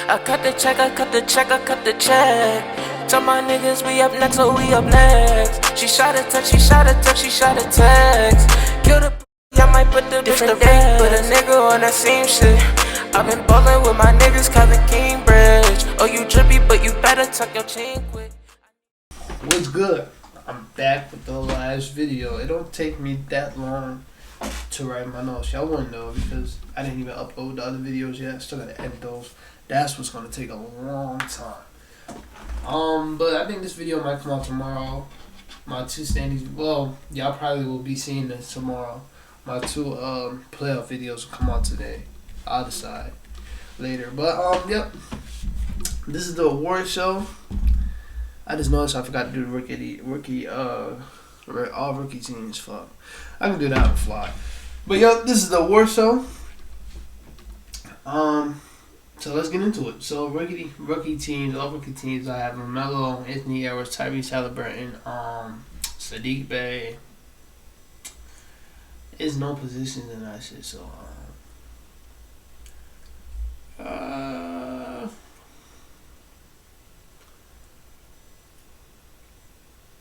I cut the check, I cut the check, I cut the check. Tell my niggas we up next, so we up next. She shot a text, she shot a text, she shot a text. Kill the I might put the different day, put a nigga on that same shit. I've been ballin' with my niggas, Kevin Cambridge. Oh, you drippy, but you better tuck your chain quick. What's good? I'm back with the last video. It don't take me that long to write my notes. Y'all wouldn't know because I didn't even upload the other videos yet. I still gotta edit those. That's what's gonna take a long time. But I think this video might come out tomorrow. My two standings, well, y'all probably will be seeing this tomorrow. My two playoff videos will come out today. I'll decide later. But yep. This is the award show. I just noticed I forgot to do the all rookie teams. Fuck. I can do that on the fly. But yo, this is the award show. So let's get into it. So rookie teams, all rookie teams. I have LaMelo, Anthony Edwards, Tyrese Halliburton, Sadiq Bey. There's no positions in that shit. So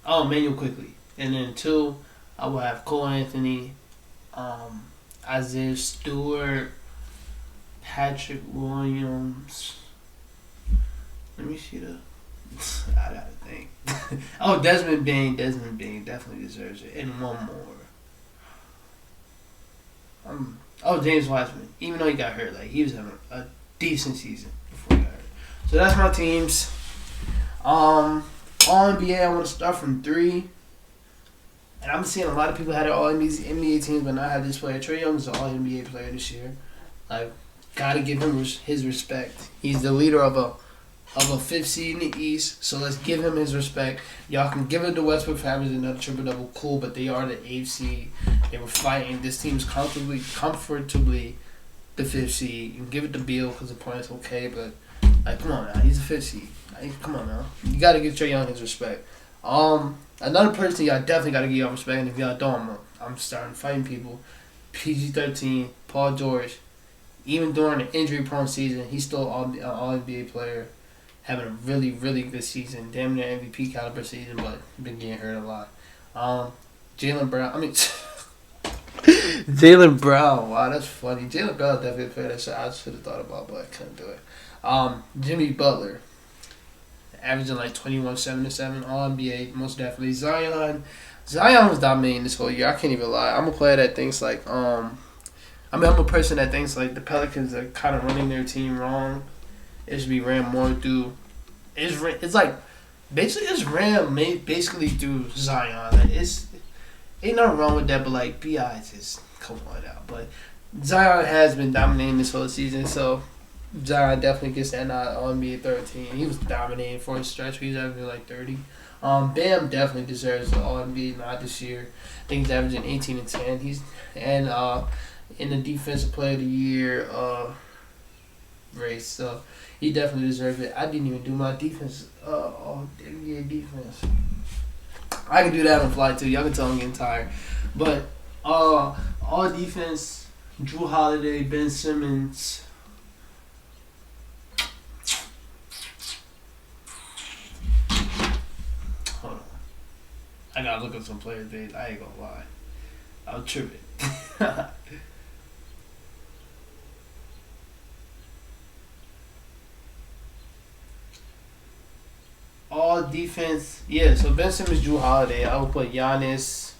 Manuel quickly. And then 2, I will have Cole Anthony, Isaiah Stewart, Patrick Williams. Let me see the. I gotta think. Desmond Bain definitely deserves it. And one more. James Wiseman. Even though he got hurt, like he was having a decent season before he got hurt. So that's my teams. All NBA, I want to start from 3. And I'm seeing a lot of people had their all NBA teams, but not have this player. Trae Young is an all NBA player this year. Like, gotta give him his respect. He's the leader of a 5th seed in the East, so let's give him his respect. Y'all can give it to Westbrook for having another triple double, cool, but they are the 8th seed. They were fighting. This team's comfortably the 5th seed. You can give it to Beal because the point's okay, but like, come on now, he's a 5th seed. Like, come on now, you gotta give Trae Young his respect. Another person y'all definitely gotta give y'all respect, and if y'all don't, I'm starting fighting people. PG-13, Paul George. Even during the injury-prone season, he's still all NBA player, having a really, really good season. Damn near MVP caliber season, but been getting hurt a lot. Jaylen Brown. Wow, that's funny. Jaylen Brown definitely a player that I should have thought about, but I couldn't do it. Jimmy Butler, averaging like 21, 7-7, all NBA, most definitely. Zion was dominating this whole year. I can't even lie. I'm a player that thinks like I'm a person that thinks like the Pelicans are kind of running their team wrong. It should be ran more through. It's like basically it's ran basically through Zion. Like, ain't nothing wrong with that, but like Bi just come on out. But Zion has been dominating this whole season, so Zion definitely gets that nod on NBA 13. He was dominating for a stretch. He was averaging like 30. Bam definitely deserves the All NBA nod this year. I think he's averaging 18 and 10. He's in the Defensive Player of the Year race, so he definitely deserves it. I didn't even do my defense, all NBA defense. I can do that on the fly too. Y'all can tell I'm getting tired, but all defense: Drew Holiday, Ben Simmons. Hold on, I gotta look up some players' days. I ain't gonna lie, I'll trip it. All defense, yeah. So Ben Simmons, Drew Holiday. I would put Giannis.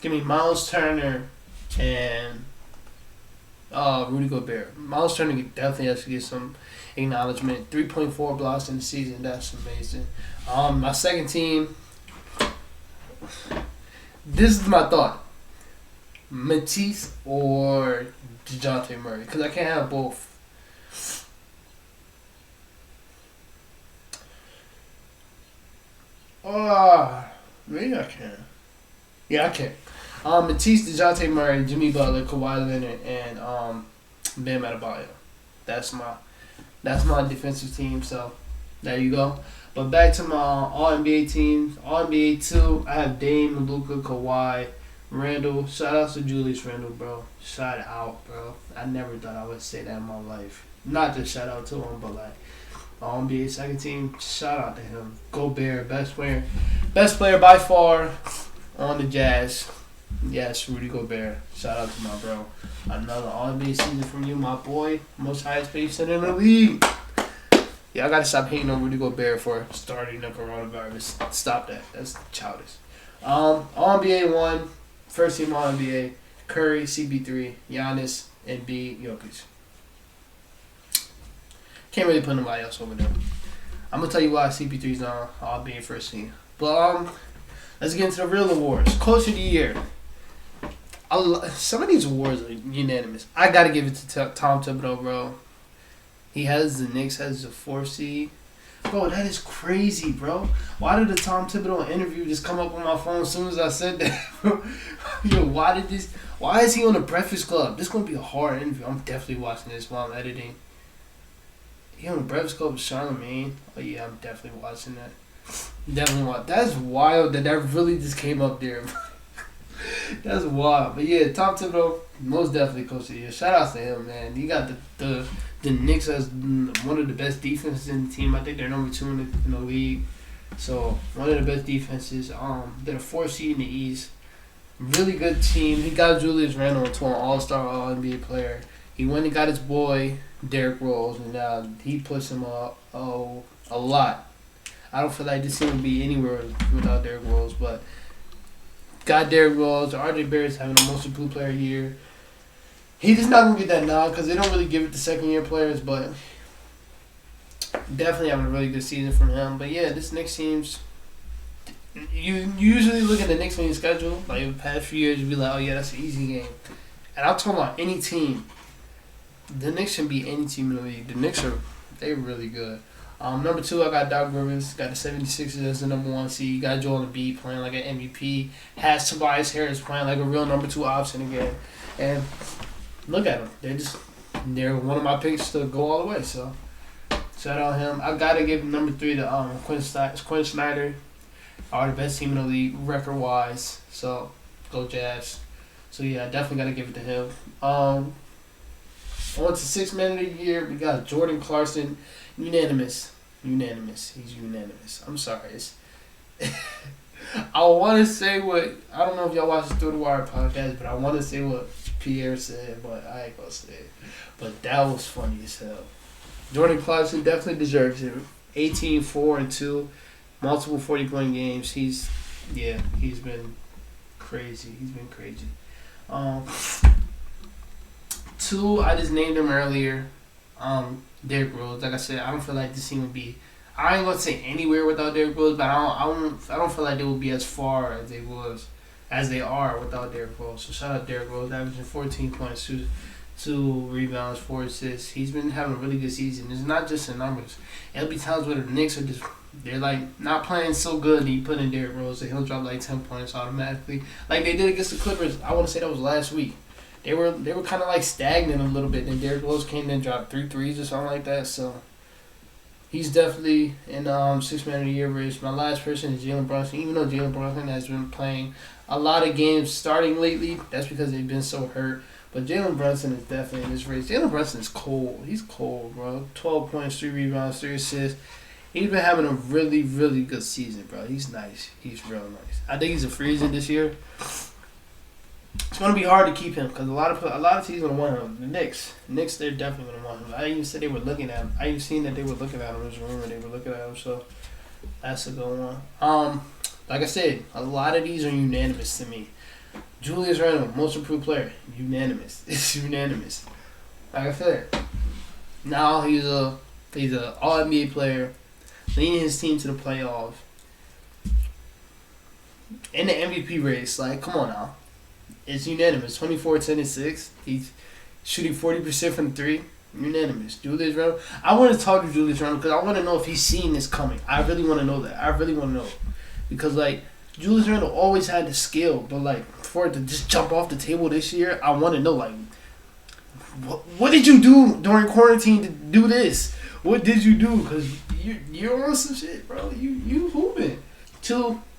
Give me Miles Turner and Rudy Gobert. Miles Turner definitely has to get some acknowledgement. 3.4 blocks in the season. That's amazing. My second team. This is my thought. Matisse or DeJounte Murray, because I can't have both. Maybe I can. Yeah, I can. Matisse, DeJounte Murray, Jimmy Butler, Kawhi Leonard, and Bam Adebayo. That's my defensive team. So there you go. But back to my All NBA teams. All NBA 2, I have Dame, Luka, Kawhi, Randle. Shout out to Julius Randle, bro. Shout out, bro. I never thought I would say that in my life. Not just shout out to him, but like all NBA second team. Shout out to him. Gobert, best player by far on the Jazz. Yes, Rudy Gobert. Shout out to my bro. Another All NBA season from you, my boy. Most highest paid center in the league. Yeah, I gotta stop hating on Rudy Gobert for starting the coronavirus. Stop that. That's childish. All NBA 1, first team All NBA. Curry, CP3, Giannis, and B, Jokic. Can't really put nobody else over there. I'm gonna tell you why CP3's on All NBA first team. But let's get into the real awards. Coach of the year. Some of these awards are unanimous. I gotta give it to Tom Thibodeau, bro. He has the Knicks as the 4th seed. Bro, that is crazy, bro. Why did the Tom Thibodeau interview just come up on my phone as soon as I said that, bro? Yo, why is he on the Breakfast Club? This is gonna be a hard interview. I'm definitely watching this while I'm editing. He on the Breakfast Club with Charlamagne. Oh yeah, I'm definitely watching that. Definitely watch. That's wild that really just came up there. That's wild. But yeah, Tom Thibodeau, most definitely coach of the year. Shout out to him, man. He got the Knicks as one of the best defenses in the team. I think they're number 2 in the league. So one of the best defenses. They're the 4th seed in the East. Really good team. He got Julius Randle into an All-Star, All-NBA player. He went and got his boy Derrick Rose, and now he puts him up a lot. I don't feel like this team would be anywhere without Derrick Rose, but got Derrick Rose. RJ Barrett's having a most improved player year. He's just not going to get that nod because they don't really give it to second-year players, but definitely having a really good season from him. But yeah, this Knicks team's... You usually look at the Knicks winning schedule, like the past few years, you'd be like, oh yeah, that's an easy game. And I'm talking about any team. The Knicks can beat any team in the league. The Knicks they're really good. Number 2, I got Doc Rivers. Got the 76ers as the number 1 seed. Got Joel Embiid playing like an MVP. Has Tobias Harris playing like a real number 2 option again. And look at them. They're one of my picks to go all the way. So shout out him. I gotta give number 3 to Quinn Snyder. Are the best team in the league record wise. So go Jazz. So yeah, I definitely gotta give it to him. On to 6th man of the year, we got Jordan Clarkson. Unanimous. He's unanimous. I'm sorry. I want to say what... I don't know if y'all watch the Through the Wire podcast, but I want to say what Pierre said, but I ain't going to say it. But that was funny as hell. Jordan Clarkson definitely deserves it. 18, 4, and 2. Multiple 40-point games. He's been crazy. 2, I just named him earlier. Derrick Rose. Like I said, I don't feel like this team would be... I ain't gonna say anywhere without Derrick Rose, but I don't feel like they would be as far as they are without Derrick Rose. So shout out Derrick Rose, averaging 14 points, 2 rebounds, 4 assists. He's been having a really good season. It's not just the numbers. There'll be times where the Knicks are they're like not playing so good, and you put in Derrick Rose, and he'll drop like 10 points automatically, like they did against the Clippers. I want to say that was last week. They were kind of like stagnant a little bit. Then Derrick Rose came in and dropped 3 threes or something like that. So he's definitely in 6th man of the year race. My last person is Jalen Brunson. Even though Jalen Brunson has been playing a lot of games starting lately, that's because they've been so hurt. But Jalen Brunson is definitely in this race. Jalen Brunson is cold. He's cold, bro. 12 points, 3 rebounds, 3 assists. He's been having a really, really good season, bro. He's nice. He's real nice. I think he's a free agent this year. It's gonna be hard to keep him because a lot of teams gonna want him. The Knicks, they're definitely gonna want him. I even said they were looking at him. I even seen that they were looking at him. There's a rumor they were looking at him. So that's a good one. Like I said, a lot of these are unanimous to me. Julius Randle, most improved player, unanimous. It's unanimous. Like I said, now he's a All NBA player, leading his team to the playoffs. In the MVP race, like come on now. It's unanimous. 24, 10, and 6. He's shooting 40% from 3. Unanimous. Julius Randle. I want to talk to Julius Randle because I want to know if he's seen this coming. I really want to know that. I really want to know. Because, like, Julius Randle always had the skill. But, like, for it to just jump off the table this year, I want to know, like, what did you do during quarantine to do this? What did you do? Because you're on some shit, bro. You hooping. 2,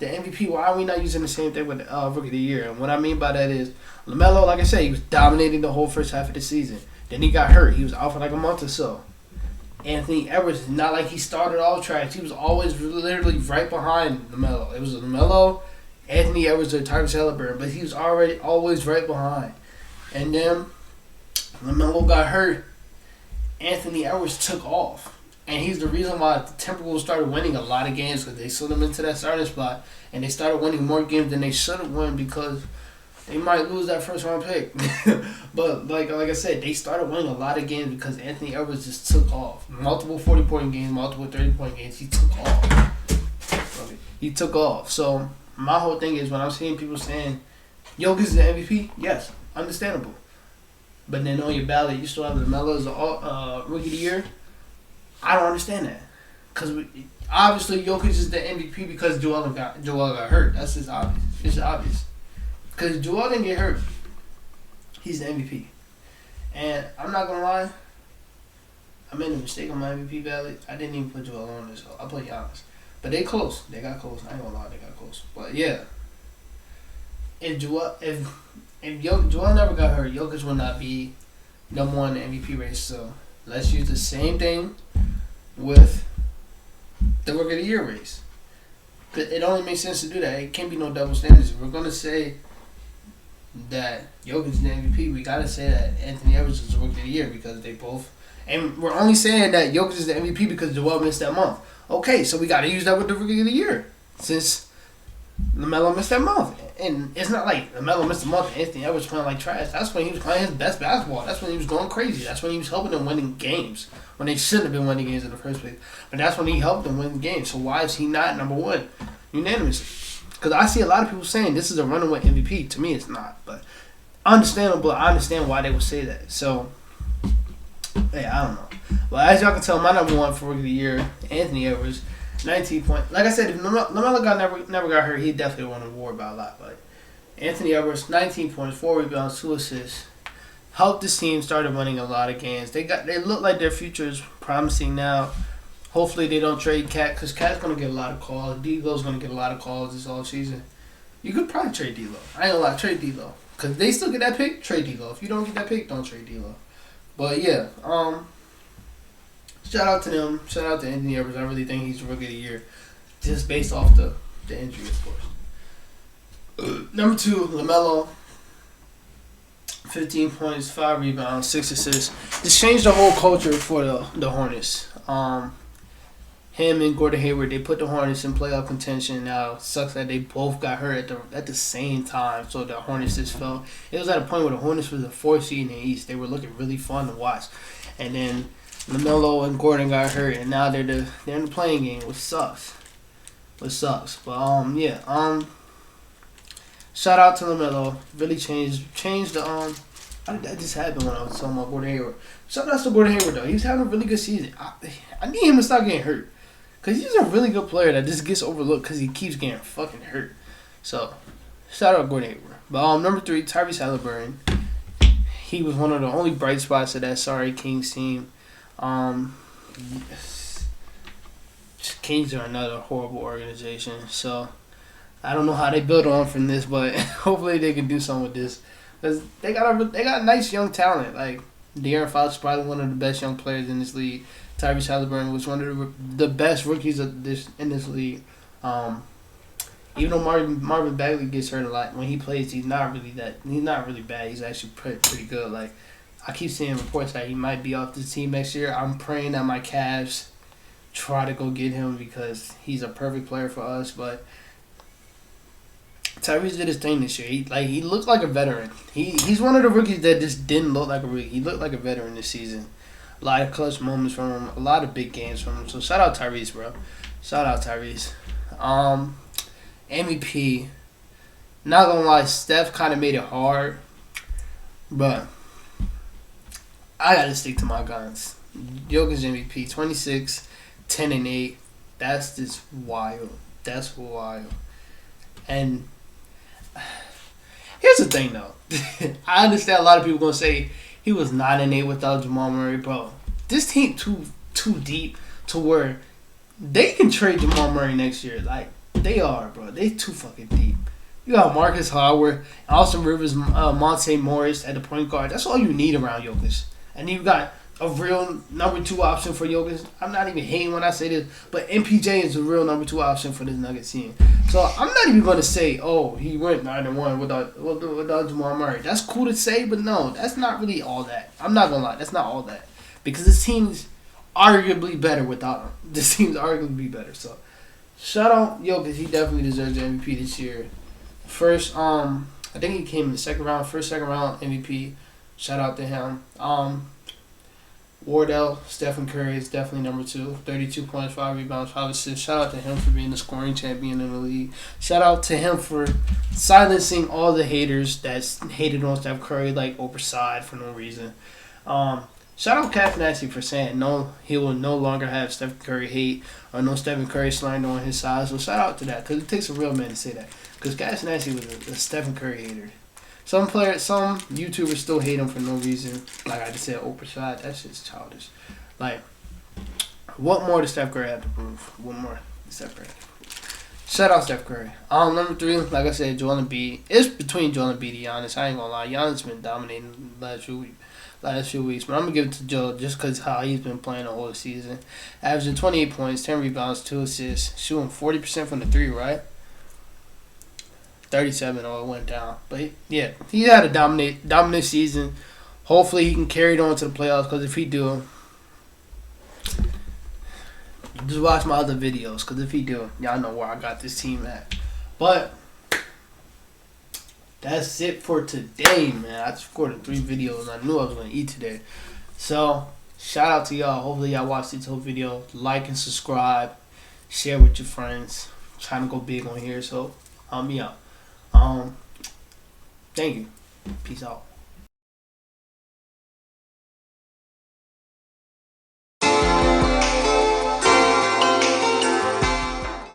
the MVP, why are we not using the same thing with Rookie of the Year? And what I mean by that is, LaMelo, like I said, he was dominating the whole first half of the season. Then he got hurt. He was out for like a month or so. Anthony Edwards, not like he started all trash. He was always literally right behind LaMelo. It was LaMelo, Anthony Edwards, or Tyrese Halliburton, but he was always right behind. And then LaMelo got hurt. Anthony Edwards took off. And he's the reason why the Timberwolves started winning a lot of games, because they slid them into that starting spot. And they started winning more games than they should have won, because they might lose that first round pick. But like I said, they started winning a lot of games because Anthony Edwards just took off. Multiple 40-point games, multiple 30-point games. He took off. He took off. So my whole thing is, when I'm seeing people saying, Jokic is the MVP, yes, understandable. But then on your ballot, you still have LaMelo as the Rookie of the Year. I don't understand that. Because obviously Jokic is the MVP because Joel got hurt. That's just obvious. It's obvious. Because Joel didn't get hurt. He's the MVP. And I'm not going to lie. I made a mistake on my MVP ballot. I didn't even put Joel on this. I'll put Giannis. But they close. They got close. I ain't going to lie. They got close. But yeah. If Joel never got hurt, Jokic would not be number one in the MVP race. So let's use the same thing with the Rookie of the Year race. It only makes sense to do that. It can't be no double standards. If we're going to say that Jokic is the MVP, we got to say that Anthony Edwards is the Rookie of the Year, because they both... And we're only saying that Jokic is the MVP because Joel missed that month. Okay, so we got to use that with the Rookie of the Year, since LaMelo missed that month. And it's not like LaMelo missed a month and Anthony Edwards playing like trash. That's when he was playing his best basketball. That's when he was going crazy. That's when he was helping them winning games, when they shouldn't have been winning games in the first place. But that's when he helped them win games. So why is he not number one unanimously? Because I see a lot of people saying this is a runaway MVP. To me, it's not. But understandable. I understand why they would say that. So, yeah, I don't know. Well, as y'all can tell, my number one for Rookie of the Year, Anthony Edwards, 19 points. Like I said, if LaMelo never got hurt, he definitely won the award by a lot. But Anthony Edwards, 19 points, 4 rebounds, 2 assists. Helped this team started winning a lot of games. They look like their future is promising now. Hopefully they don't trade Cat, because Cat's going to get a lot of calls. D'Lo's going to get a lot of calls this offseason. You could probably trade D'Lo. I ain't going to lie, trade D'Lo. Because they still get that pick, trade D'Lo. If you don't get that pick, don't trade D'Lo. But yeah, shout out to them. Shout out to Anthony Edwards. I really think he's the Rookie of the Year, just based off the injury, of course. Number 2, LaMelo. 15 points, 5 rebounds, 6 assists. Just changed the whole culture for the Hornets. Him and Gordon Hayward, they put the Hornets in playoff contention. Now, it sucks that they both got hurt at the same time, so the Hornets just fell. It was at a point where the Hornets was the 4th seed in the East. They were looking really fun to watch. And then LaMelo and Gordon got hurt, and now they're in the playing game, which sucks. But yeah. Shout out to LaMelo. Really changed the how did that just happen when I was talking about Gordon Hayward? Shout out to Gordon Hayward though. He was having a really good season. I need him to stop getting hurt, because he's a really good player that just gets overlooked because he keeps getting fucking hurt. So shout out Gordon Hayward. But number 3, Tyrese Halliburton. He was one of the only bright spots of that sorry Kings team. Kings are another horrible organization, so I don't know how they build on from this, but hopefully they can do something with this, because they got nice young talent. Like De'Aaron Fox is probably one of the best young players in this league. Tyrese Halliburton was one of the best rookies in this league. Even though Marvin Bagley gets hurt a lot, when he plays, he's not really bad. He's actually pretty good. Like, I keep seeing reports that he might be off this team next year. I'm praying that my Cavs try to go get him, because he's a perfect player for us. But Tyrese did his thing this year. He looked like a veteran. He's one of the rookies that just didn't look like a rookie. He looked like a veteran this season. A lot of clutch moments from him. A lot of big games from him. So shout out Tyrese, bro. Shout out Tyrese. MVP. Not gonna lie, Steph kind of made it hard, but I gotta stick to my guns. Jokic MVP, 26, 10 and 8. That's just wild. That's wild. And here's the thing, though. I understand a lot of people gonna say he was 9 and 8 without Jamal Murray, bro. This team too deep to where they can trade Jamal Murray next year. Like, They are, bro. They too fucking deep. You got Marcus Howard, Austin Rivers, Monte Morris at the point guard. That's all you need around Jokic. And you got a real number 2 option for Jokic. I'm not even hating when I say this, but MPJ is a real number 2 option for this Nuggets team. So I'm not even going to say, oh, he went 9-1 without Jamal Murray. That's cool to say, but no, that's not really all that. I'm not going to lie. That's not all that. Because this team's arguably better without him. This team's arguably better. So shout out Jokic. He definitely deserves the MVP this year. First, I think he came in the second round MVP. Shout out to him. Wardell, Stephen Curry is definitely number 2. 32 points, 5 rebounds, 5 assists. Shout out to him for being the scoring champion in the league. Shout out to him for silencing all the haters that hated on Steph Curry like overside for no reason. Shout out Cat Nasty for saying no, he will no longer have Stephen Curry hate or no Stephen Curry slander on his side. So shout out to that because it takes a real man to say that. Because Cat Nasty was a Stephen Curry hater. Some YouTubers still hate him for no reason. Like I just said, Oprah shot. That shit's childish. Like, what more does Steph Curry have to prove? What more does Steph Curry have to prove? Shout out Steph Curry. Number 3, like I said, Joel Embiid. It's between Joel Embiid and Giannis. I ain't gonna lie. Giannis been dominating the last few weeks. But I'm gonna give it to Joel just because how he's been playing the whole season. Averaging 28 points, 10 rebounds, 2 assists. Shooting 40% from the 3, right? 37, it went down. But yeah, he had a dominant season. Hopefully he can carry it on to the playoffs because if he do, just watch my other videos because if he do, y'all know where I got this team at. But that's it for today, man. I just recorded 3 videos and I knew I was going to eat today. So shout out to y'all. Hopefully y'all watch this whole video. Like and subscribe. Share with your friends. I'm trying to go big on here, so help me out. Thank you. Peace out.